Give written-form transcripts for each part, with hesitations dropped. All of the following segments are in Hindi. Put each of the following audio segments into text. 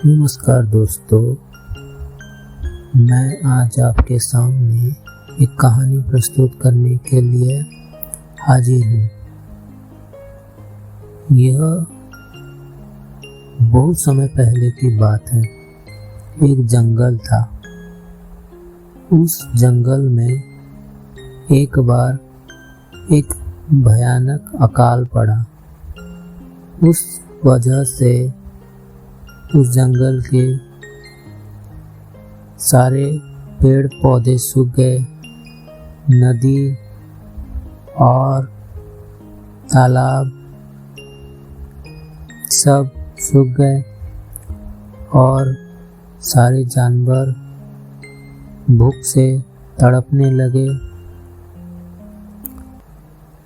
नमस्कार दोस्तों, मैं आज आपके सामने एक कहानी प्रस्तुत करने के लिए हाजिर हूँ। यह बहुत समय पहले की बात है। एक जंगल था। उस जंगल में एक बार एक भयानक अकाल पड़ा। उस वजह से उस जंगल के सारे पेड़ पौधे सूख गए, नदी और तालाब सब सूख गए और सारे जानवर भूख से तड़पने लगे।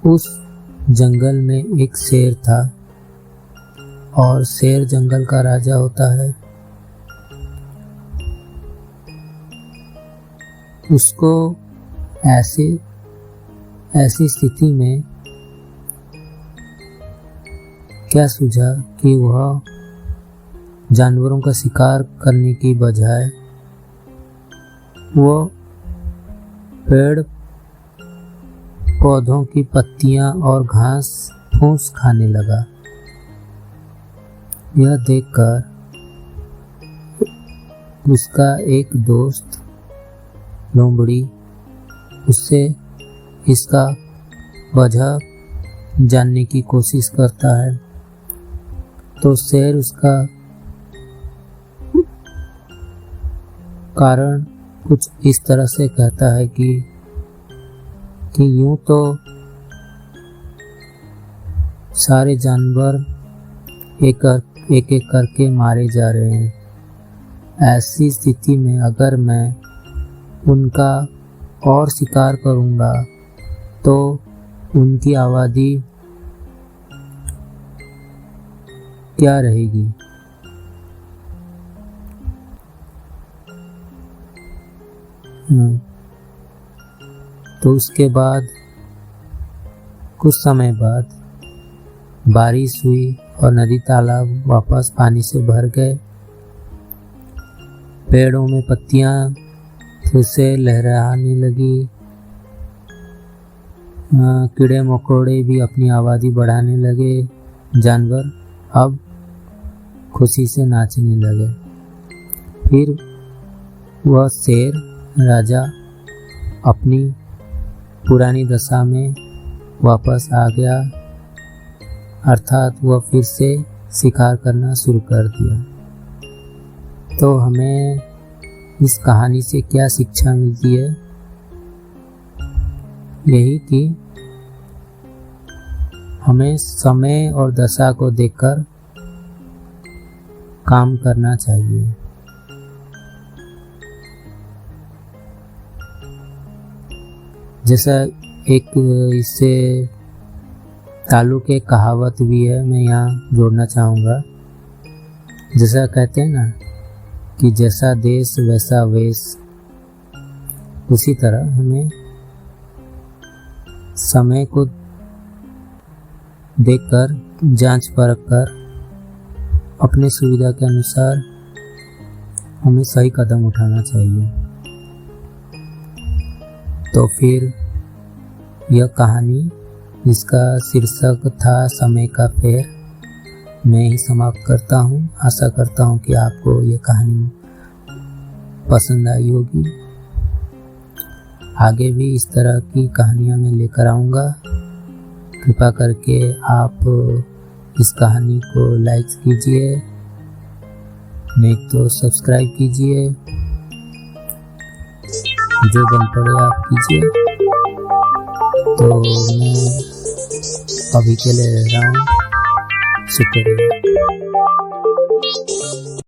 उस जंगल में एक शेर था और शेर जंगल का राजा होता है। उसको ऐसी स्थिति में क्या सूझा कि वह जानवरों का शिकार करने की बजाय वो पेड़ पौधों की पत्तियां और घास फूस खाने लगा। यह देखकर उसका एक दोस्त लोमड़ी उससे इसका वजह जानने की कोशिश करता है। तो शेर उसका कारण कुछ इस तरह से कहता है कि यूं तो सारे जानवर एक एक करके मारे जा रहे हैं। ऐसी स्थिति में अगर मैं उनका और शिकार करूंगा तो उनकी आबादी क्या रहेगी। तो उसके बाद कुछ समय बाद बारिश हुई और नदी तालाब वापस पानी से भर गए। पेड़ों में पत्तियां फिर से लहराने लगी। कीड़े मकोड़े भी अपनी आबादी बढ़ाने लगे। जानवर अब खुशी से नाचने लगे। फिर वह शेर राजा अपनी पुरानी दशा में वापस आ गया, अर्थात वह फिर से शिकार करना शुरू कर दिया। तो हमें इस कहानी से क्या शिक्षा मिलती है? यही कि हमें समय और दशा को देखकर काम करना चाहिए। जैसा एक इससे ताल्लुक एक कहावत भी है, मैं यहाँ जोड़ना चाहूँगा। जैसा कहते हैं ना कि जैसा देश वैसा वेश, उसी तरह हमें समय को देखकर जांच परख कर अपने सुविधा के अनुसार हमें सही कदम उठाना चाहिए। तो फिर यह कहानी जिसका शीर्षक था समय का फेर, मैं ही समाप्त करता हूँ। आशा करता हूँ कि आपको ये कहानी पसंद आई होगी। आगे भी इस तरह की कहानियाँ मैं लेकर आऊँगा। कृपा करके आप इस कहानी को लाइक कीजिए, नहीं तो सब्सक्राइब कीजिए, जो बन पड़े आप कीजिए। तो मैं अभी के लिए रह रहा हूँ। शुक्रिया।